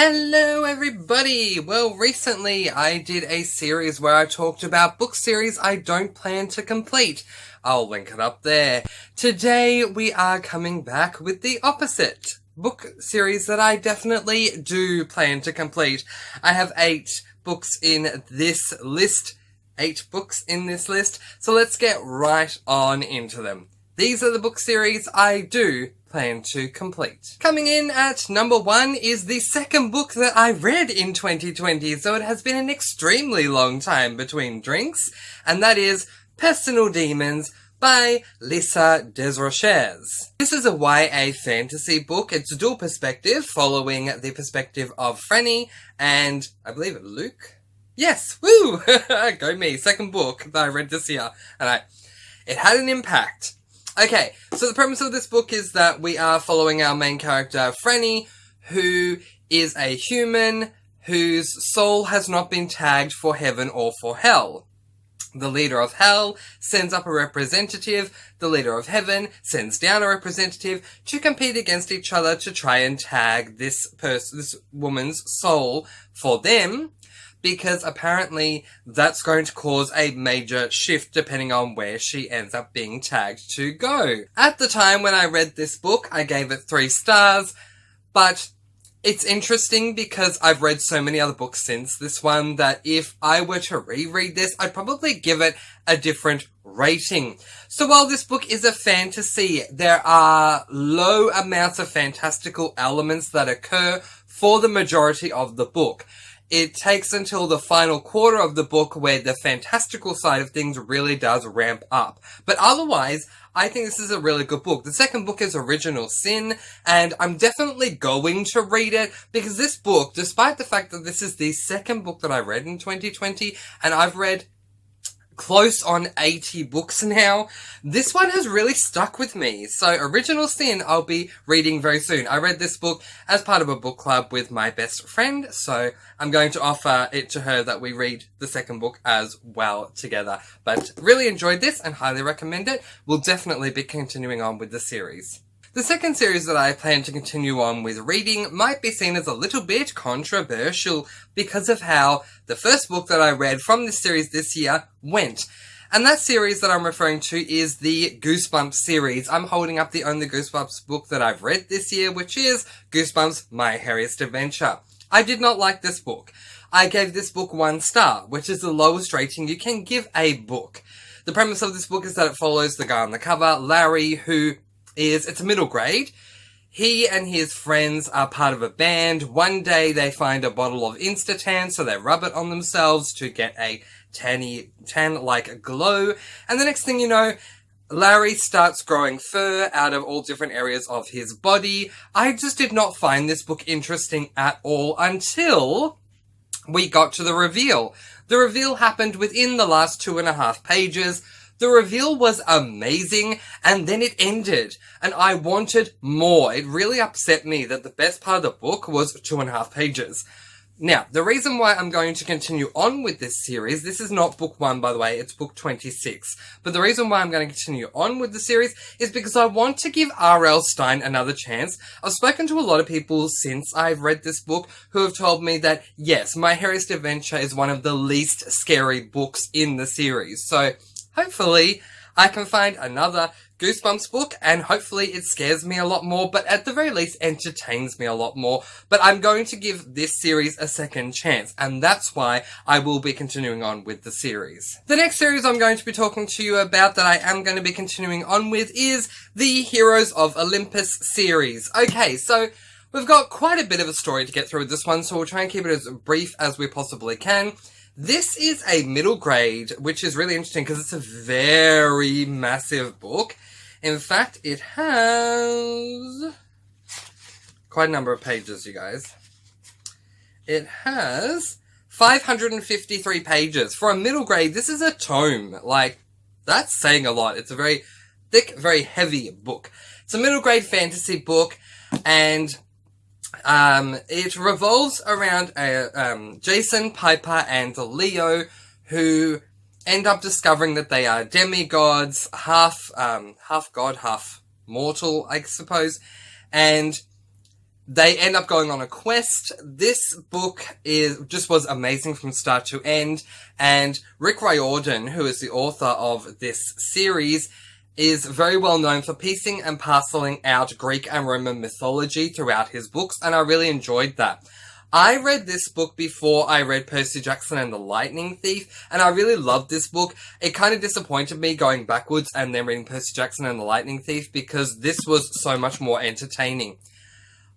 Hello everybody! Well, recently I did a series where I talked about book series I don't plan to complete. I'll link it up there. Today we are coming back with the opposite. Book series that I definitely do plan to complete. I have 8 books in this list. 8 books in this list. So let's get right on into them. These are the book series I do plan to complete. Coming in at number 1 is the second book that I read in 2020, so it has been an extremely long time between drinks, and that is Personal Demons by Lisa Desrochers. This is a YA fantasy book. It's dual perspective, following the perspective of Franny and, I believe, Luke? Yes! Woo! Go me! Second book that I read this year, and it had an impact. Okay, so the premise of this book is that we are following our main character, Franny, who is a human whose soul has not been tagged for heaven or for hell. The leader of hell sends up a representative, the leader of heaven sends down a representative to compete against each other to try and tag this woman's soul for them, because apparently that's going to cause a major shift depending on where she ends up being tagged to go. At the time when I read this book, I gave it 3 stars, but it's interesting because I've read so many other books since this one that if I were to reread this, I'd probably give it a different rating. So while this book is a fantasy, there are low amounts of fantastical elements that occur for the majority of the book. It takes until the final quarter of the book where the fantastical side of things really does ramp up. But otherwise, I think this is a really good book. The second book is Original Sin, and I'm definitely going to read it because this book, despite the fact that this is the second book that I read in 2020, and I've read close on 80 books now, this one has really stuck with me. So Original Sin I'll be reading very soon. I read this book as part of a book club with my best friend, so I'm going to offer it to her that we read the second book as well together. But really enjoyed this and highly recommend it. We'll definitely be continuing on with the series. The second series that I plan to continue on with reading might be seen as a little bit controversial because of how the first book that I read from this series this year went. And that series that I'm referring to is the Goosebumps series. I'm holding up the only Goosebumps book that I've read this year, which is Goosebumps My Hairiest Adventure. I did not like this book. I gave this book 1 star, which is the lowest rating you can give a book. The premise of this book is that it follows the guy on the cover, Larry, it's a middle grade. He and his friends are part of a band. One day they find a bottle of Instatan, so they rub it on themselves to get a tan-like glow. And the next thing you know, Larry starts growing fur out of all different areas of his body. I just did not find this book interesting at all until we got to the reveal. The reveal happened within the last 2.5 pages. The reveal was amazing, and then it ended, and I wanted more. It really upset me that the best part of the book was 2.5 pages. Now, the reason why I'm going to continue on with this series, this is not book 1, by the way, it's book 26. But the reason why I'm going to continue on with the series is because I want to give R.L. Stine another chance. I've spoken to a lot of people since I've read this book who have told me that, yes, My Hairiest Adventure is one of the least scary books in the series. So hopefully I can find another Goosebumps book, and hopefully it scares me a lot more, but at the very least entertains me a lot more. But I'm going to give this series a second chance, and that's why I will be continuing on with the series. The next series I'm going to be talking to you about that I am going to be continuing on with is the Heroes of Olympus series. Okay, so we've got quite a bit of a story to get through with this one, so we'll try and keep it as brief as we possibly can. This is a middle grade, which is really interesting because it's a very massive book. In fact, it has quite a number of pages, you guys. It has 553 pages. For a middle grade, this is a tome. Like, that's saying a lot. It's a very thick, very heavy book. It's a middle grade fantasy book, and it revolves around Jason, Piper, and Leo, who end up discovering that they are demigods, half god, half mortal, I suppose, and They end up going on a quest. This book was amazing from start to end, and Rick Riordan, who is the author of this series, is very well known for piecing and parceling out Greek and Roman mythology throughout his books, and I really enjoyed that. I read this book before I read Percy Jackson and the Lightning Thief, and I really loved this book. It kind of disappointed me going backwards and then reading Percy Jackson and the Lightning Thief, because this was so much more entertaining.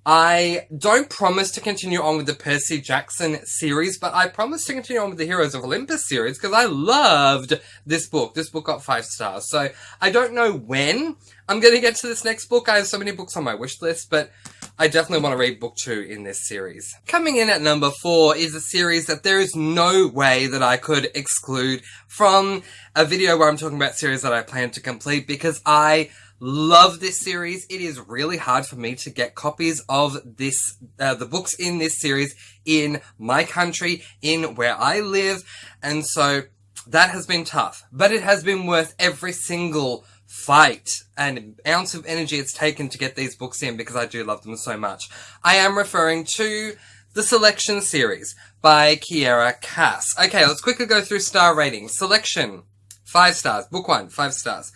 I don't promise to continue on with the Percy Jackson series, but I promise to continue on with the Heroes of Olympus series, because I loved this book. This book got 5 stars, so I don't know when I'm going to get to this next book. I have so many books on my wish list, but I definitely want to read book 2 in this series. Coming in at number 4 is a series that there is no way that I could exclude from a video where I'm talking about series that I plan to complete, because I love this series. It is really hard for me to get copies of this, the books in this series in my country, in where I live, and so that has been tough. But it has been worth every single fight and ounce of energy it's taken to get these books in, because I do love them so much. I am referring to the Selection series by Kiera Cass. Okay, let's quickly go through star ratings. Selection, 5 stars. Book 1, 5 stars.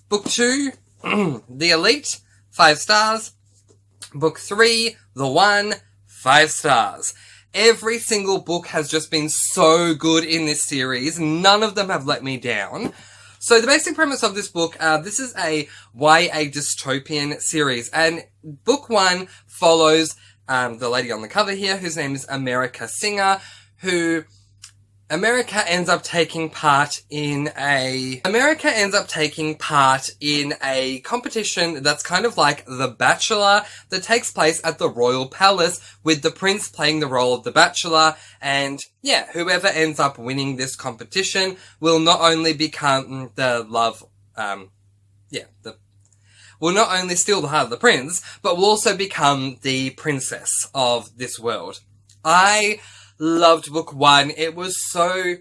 Book 2, The Elite, 5 stars. Book 3, The One, 5 stars. Every single book has just been so good in this series. None of them have let me down. So the basic premise of this book, this is a YA dystopian series, and book 1 follows the lady on the cover here, whose name is America Singer, who America ends up taking part in a competition that's kind of like The Bachelor, that takes place at the Royal Palace, with the prince playing the role of the Bachelor, and yeah, whoever ends up winning this competition will not only become will not only steal the heart of the prince, but will also become the princess of this world. I loved book 1. It was so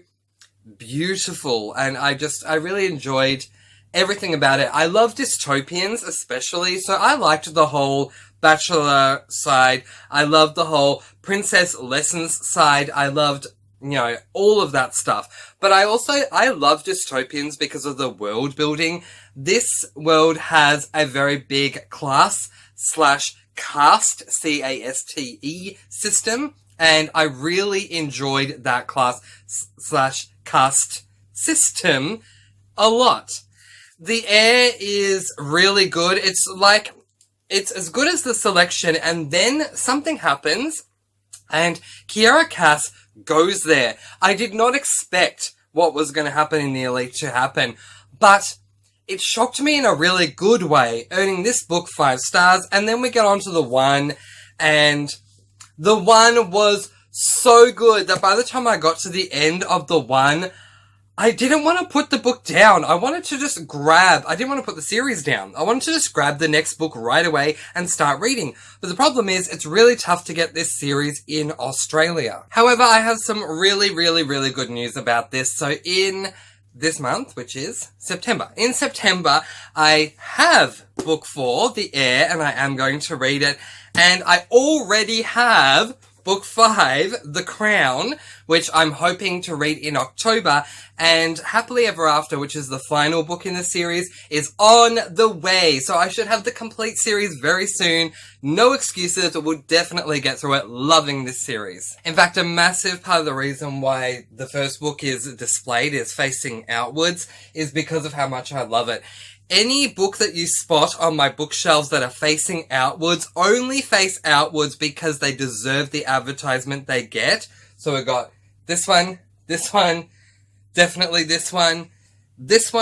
beautiful, and I really enjoyed everything about it. I love dystopians especially, so I liked the whole Bachelor side. I loved the whole princess lessons side. I loved, all of that stuff. But I love dystopians because of the world building. This world has a very big class/caste, CASTE system, and I really enjoyed that class/caste system a lot. The air is really good. It's as good as the Selection, and then something happens, and Kiera Cass goes there. I did not expect what was going to happen in The Elite to happen, but it shocked me in a really good way, earning this book 5 stars, and then we get on to The One, and The One was so good that by the time I got to the end of The One, I didn't want to put the book down. I wanted to just I didn't want to put the series down. I wanted to just grab the next book right away and start reading. But the problem is, it's really tough to get this series in Australia. However, I have some really, really, really good news about this. So in this month, which is September. In September, I have book 4, The Air, and I am going to read it. And I already have book 5, The Crown, which I'm hoping to read in October, and Happily Ever After, which is the final book in the series, is on the way. So I should have the complete series very soon. No excuses, we'll definitely get through it. Loving this series. In fact, a massive part of the reason why the first book is displayed, is facing outwards, is because of how much I love it. Any book that you spot on my bookshelves that are facing outwards only face outwards because they deserve the advertisement they get. So we've got this one, definitely this one,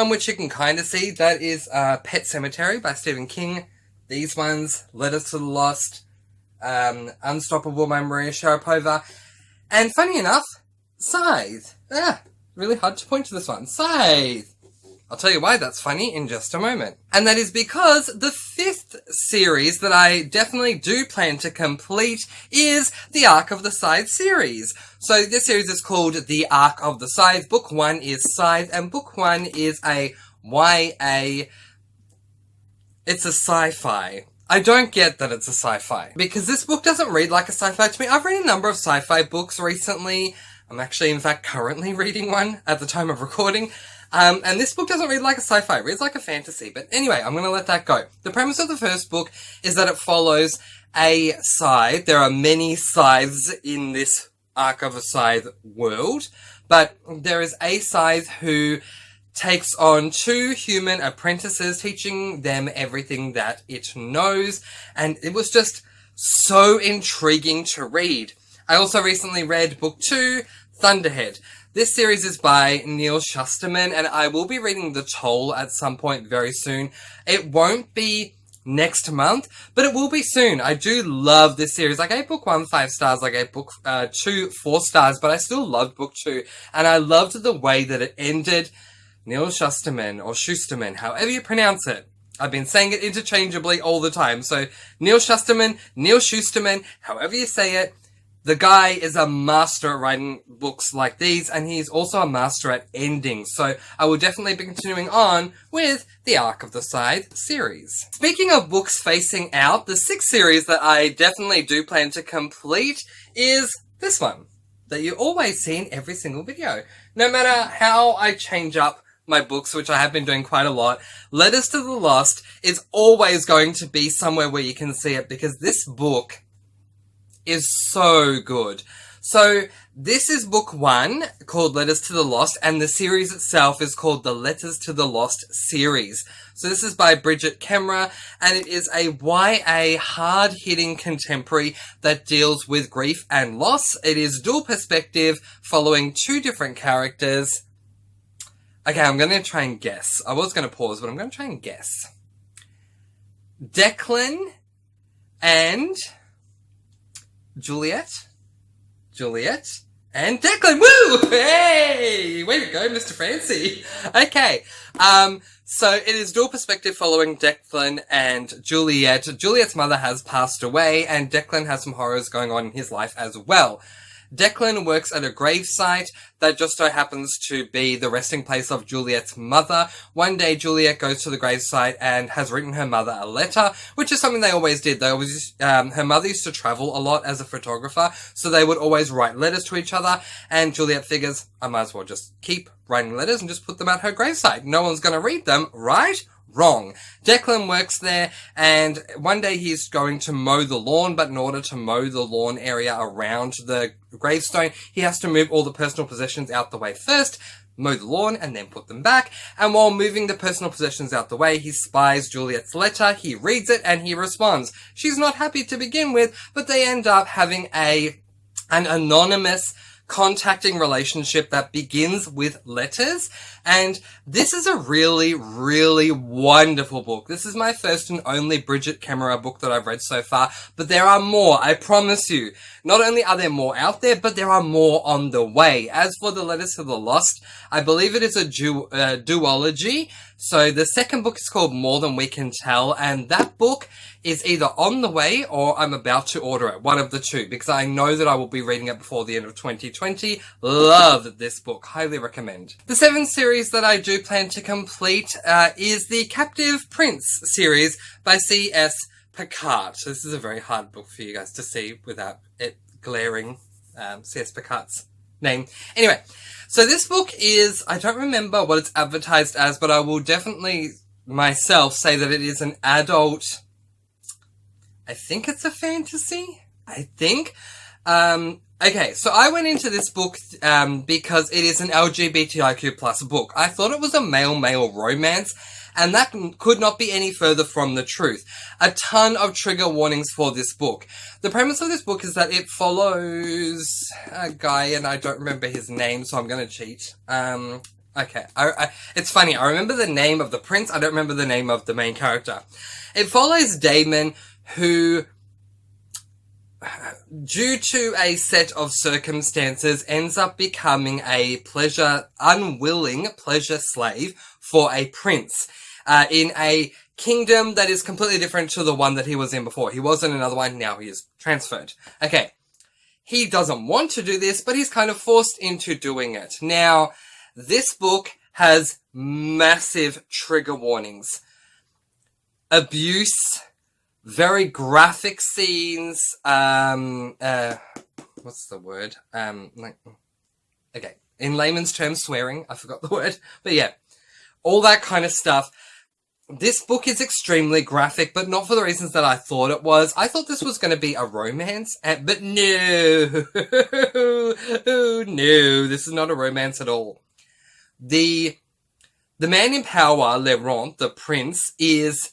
which you can kind of see, that is Pet Sematary by Stephen King. These ones, Letters to the Lost, Unstoppable by Maria Sharapova, and funny enough, Scythe. Really hard to point to this one. Scythe! I'll tell you why that's funny in just a moment. And that is because the 5th series that I definitely do plan to complete is the Arc of the Scythe series. So this series is called The Arc of the Scythe. Book 1 is Scythe, and book 1 is a YA... It's a sci-fi I don't get that it's a sci-fi, because this book doesn't read like a sci-fi to me. I've read a number of sci-fi books recently. I'm actually, in fact, currently reading one at the time of recording. And this book doesn't read like a sci-fi, it reads like a fantasy. But anyway, I'm going to let that go. The premise of the first book is that it follows a scythe. There are many scythes in this Arc of a Scythe world, but there is a scythe who takes on 2 human apprentices, teaching them everything that it knows, and it was just so intriguing to read. I also recently read book 2, Thunderhead. This series is by Neil Shusterman, and I will be reading The Toll at some point very soon. It won't be next month, but it will be soon. I do love this series. I gave book 1 5 stars, I gave book 2 4 stars, but I still loved book 2, and I loved the way that it ended. Neil Shusterman, or Schusterman, however you pronounce it. I've been saying it interchangeably all the time, so Neil Shusterman, Neil Schusterman, however you say it. The guy is a master at writing books like these, and he's also a master at endings, so I will definitely be continuing on with the Arc of the Scythe series. Speaking of books facing out, the 6th series that I definitely do plan to complete is this one, that you always see in every single video. No matter how I change up my books, which I have been doing quite a lot, Letters to the Lost is always going to be somewhere where you can see it, because this book is so good. So this is book 1, called Letters to the Lost, and the series itself is called the Letters to the Lost series. So this is by Bridget Kemmerer, and it is a YA hard-hitting contemporary that deals with grief and loss. It is dual perspective, following 2 different characters. Okay, I'm going to try and guess. I was going to pause, but I'm going to try and guess. Declan and Juliet, and Declan. Woo! Hey! Way to go, Mr. Francy. Okay. So it is dual perspective following Declan and Juliet. Juliet's mother has passed away, and Declan has some horrors going on in his life as well. Declan works at a gravesite that just so happens to be the resting place of Juliet's mother. One day, Juliet goes to the gravesite and has written her mother a letter, which is something they always did. They always, her mother used to travel a lot as a photographer, so they would always write letters to each other, and Juliet figures, I might as well just keep writing letters and just put them at her gravesite. No one's gonna read them, right? Wrong. Declan works there, and one day he's going to mow the lawn, but in order to mow the lawn area around the gravestone, he has to move all the personal possessions out the way first, mow the lawn, and then put them back. And while moving the personal possessions out the way, he spies Juliet's letter, he reads it, and he responds. She's not happy to begin with, but they end up having an anonymous contacting relationship that begins with letters, and this is a really, really wonderful book. This is my first and only Bridget Kemmerer book that I've read so far, but there are more, I promise you. Not only are there more out there, but there are more on the way. As for the Letters to the Lost, I believe it is a duology. So the second book is called More Than We Can Tell, and that book is either on the way or I'm about to order it, one of the two, because I know that I will be reading it before the end of 2020. Love this book, highly recommend. The 7th series that I do plan to complete is the Captive Prince series by C.S. Picard. So this is a very hard book for you guys to see without it glaring C.S. Picard's name. Anyway, so this book is, I don't remember what it's advertised as, but I will definitely myself say that it is an adult, I think it's a fantasy, I think. Okay, so I went into this book because it is an LGBTIQ plus book. I thought it was a male-male romance, and that could not be any further from the truth. A ton of trigger warnings for this book. The premise of this book is that it follows a guy, and I don't remember his name, so I'm going to cheat. Okay, it's funny, I remember the name of the prince, I don't remember the name of the main character. It follows Damon, who, due to a set of circumstances, ends up becoming a unwilling pleasure slave for a prince, in a kingdom that is completely different to the one that he was in before. He was in another one, now he is transferred. Okay, he doesn't want to do this, but he's kind of forced into doing it. Now, this book has massive trigger warnings. Abuse, very graphic scenes, what's the word? Okay, in layman's terms, swearing, I forgot the word, but yeah, all that kind of stuff. This book is extremely graphic, but not for the reasons that I thought it was. I thought this was going to be a romance, but no, no, this is not a romance at all. The man in power, Laurent, the prince, is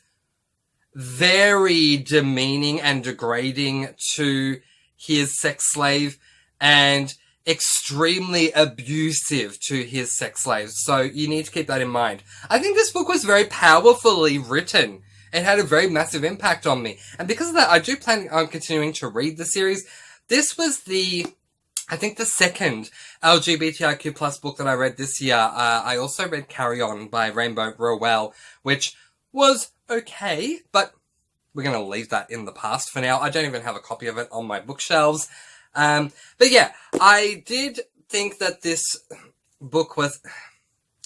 very demeaning and degrading to his sex slave and extremely abusive to his sex slaves. So you need to keep that in mind. I think this book was very powerfully written. It had a very massive impact on me. And because of that, I do plan on continuing to read the series. This was I think the second LGBTIQ plus book that I read this year. I also read Carry On by Rainbow Rowell, which was okay, but we're going to leave that in the past for now. I don't even have a copy of it on my bookshelves. But yeah, I did think that this book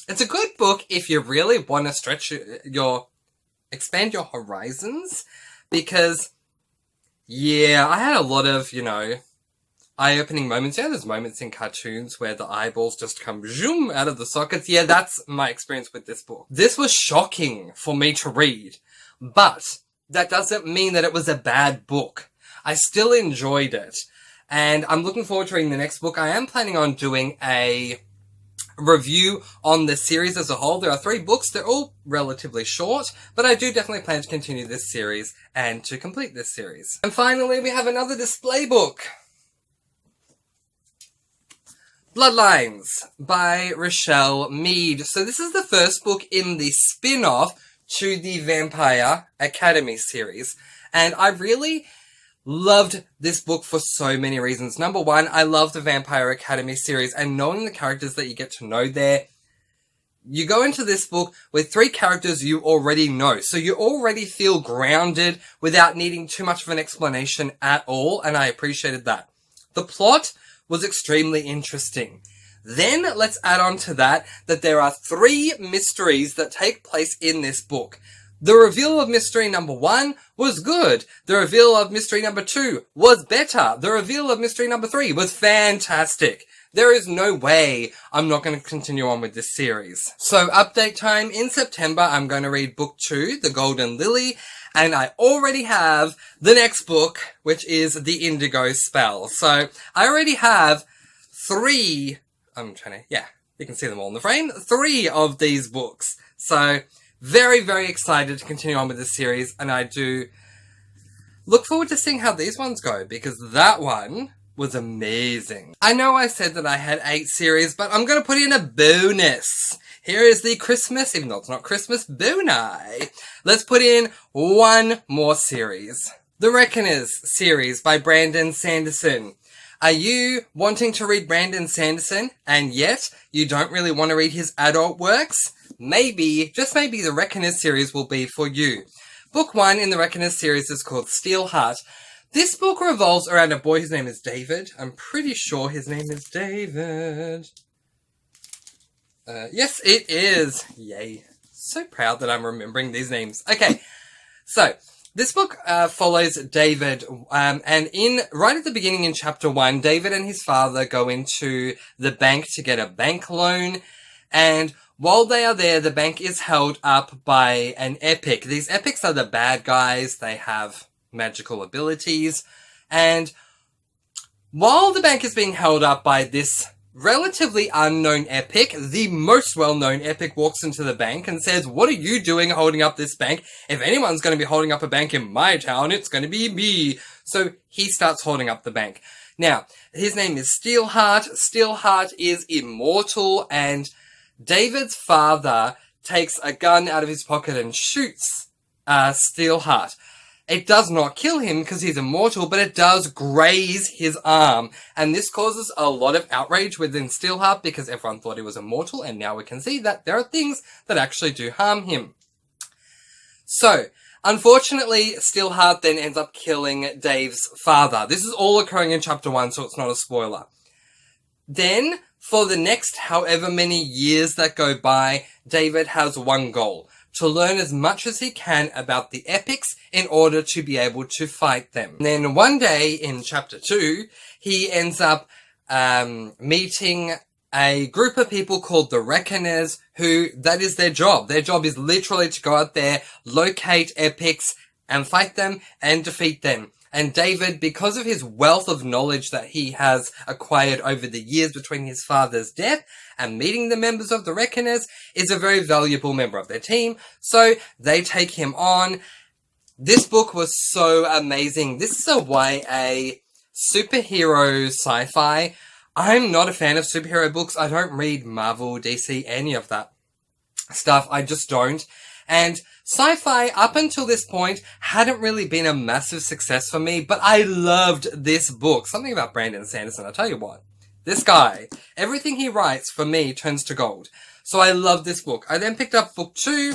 it's a good book if you really want to stretch expand your horizons, because yeah, I had a lot of, eye-opening moments. Yeah, there's moments in cartoons where the eyeballs just come zoom out of the sockets. Yeah, that's my experience with this book. This was shocking for me to read, but that doesn't mean that it was a bad book. I still enjoyed it. And I'm looking forward to reading the next book. I am planning on doing a review on the series as a whole. There are 3 books. They're all relatively short, but I do definitely plan to continue this series and to complete this series. And finally, we have another display book. Bloodlines by Rochelle Mead. So this is the first book in the spin-off to the Vampire Academy series. And I really loved this book for so many reasons. Number one, I love the Vampire Academy series, and knowing the characters that you get to know there, you go into this book with 3 characters you already know. So you already feel grounded without needing too much of an explanation at all, and I appreciated that. The plot was extremely interesting. Then let's add on to that there are 3 mysteries that take place in this book. The reveal of mystery number 1 was good. The reveal of mystery number 2 was better. The reveal of mystery number 3 was fantastic. There is no way I'm not going to continue on with this series. So update time. In September, I'm going to read book 2, The Golden Lily, and I already have the next book, which is The Indigo Spell. So I already have 3, you can see them all in the frame, 3 of these books. So very, very excited to continue on with this series, and I do look forward to seeing how these ones go, because that one was amazing. I know I said that I had 8 series, but I'm going to put in a bonus. Here is the Christmas, even though it's not Christmas, boni. Let's put in 1 more series. The Reckoners series by Brandon Sanderson. Are you wanting to read Brandon Sanderson, and yet you don't really want to read his adult works? Maybe, just maybe, the Reckoners series will be for you. Book 1 in the Reckoners series is called Steelheart. This book revolves around a boy whose name is David. I'm pretty sure his name is David. Yes, it is. Yay. So proud that I'm remembering these names. Okay, so this book follows David, and right at the beginning in chapter 1, David and his father go into the bank to get a bank loan, and while they are there, the bank is held up by an epic. These epics are the bad guys. They have magical abilities, and while the bank is being held up by this relatively unknown epic, the most well-known epic walks into the bank and says, "What are you doing holding up this bank? If anyone's going to be holding up a bank in my town, it's going to be me." So he starts holding up the bank. Now, his name is Steelheart. Steelheart is immortal, and David's father takes a gun out of his pocket and shoots Steelheart. It does not kill him because he's immortal, but it does graze his arm. And this causes a lot of outrage within Steelheart because everyone thought he was immortal, and now we can see that there are things that actually do harm him. So, unfortunately, Steelheart then ends up killing Dave's father. This is all occurring in chapter 1, so it's not a spoiler. Then, for the next however many years that go by, David has one goal: to learn as much as he can about the epics in order to be able to fight them. And then one day in chapter 2, he ends up meeting a group of people called the Reckoners, who, that is their job. Their job is literally to go out there, locate epics, and fight them and defeat them. And David, because of his wealth of knowledge that he has acquired over the years between his father's death and meeting the members of the Reckoners, is a very valuable member of their team. So they take him on. This book was so amazing. This is a YA superhero sci-fi. I'm not a fan of superhero books. I don't read Marvel, DC, any of that stuff. I just don't. And sci-fi, up until this point, hadn't really been a massive success for me, but I loved this book. Something about Brandon Sanderson, I'll tell you what. This guy, everything he writes, for me, turns to gold. So I love this book. I then picked up book 2,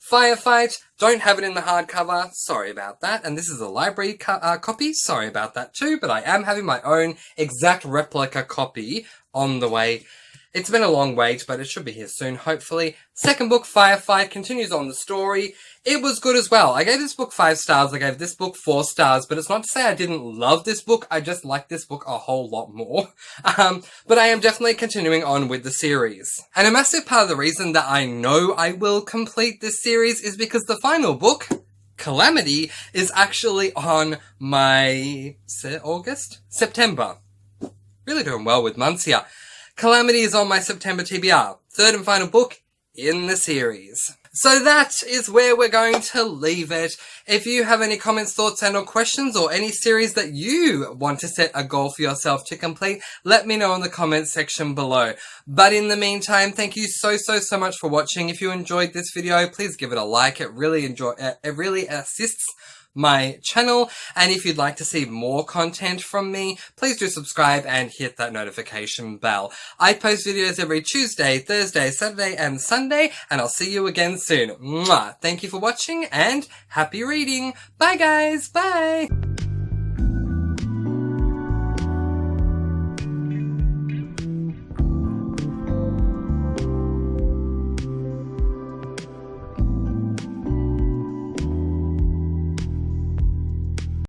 Firefight. Don't have it in the hardcover. Sorry about that. And this is a library copy. Sorry about that too. But I am having my own exact replica copy on the way. It's been a long wait, but it should be here soon, hopefully. Second book, Firefight, continues on the story. It was good as well. I gave this book 5 stars. I gave this book 4 stars, but it's not to say I didn't love this book. I just like this book a whole lot more. But I am definitely continuing on with the series. And a massive part of the reason that I know I will complete this series is because the final book, Calamity, is actually on my September. Really doing well with months here. Calamity is on my September TBR, third and final book in the series. So that is where we're going to leave it. If you have any comments, thoughts, and or questions, or any series that you want to set a goal for yourself to complete, let me know in the comments section below. But in the meantime, thank you so much for watching. If you enjoyed this video, please give it a like. It really assists my channel, and if you'd like to see more content from me, please do subscribe and hit that notification bell. I post videos every Tuesday, Thursday, Saturday, and Sunday, and I'll see you again soon. Mwah! Thank you for watching, and happy reading! Bye guys! Bye!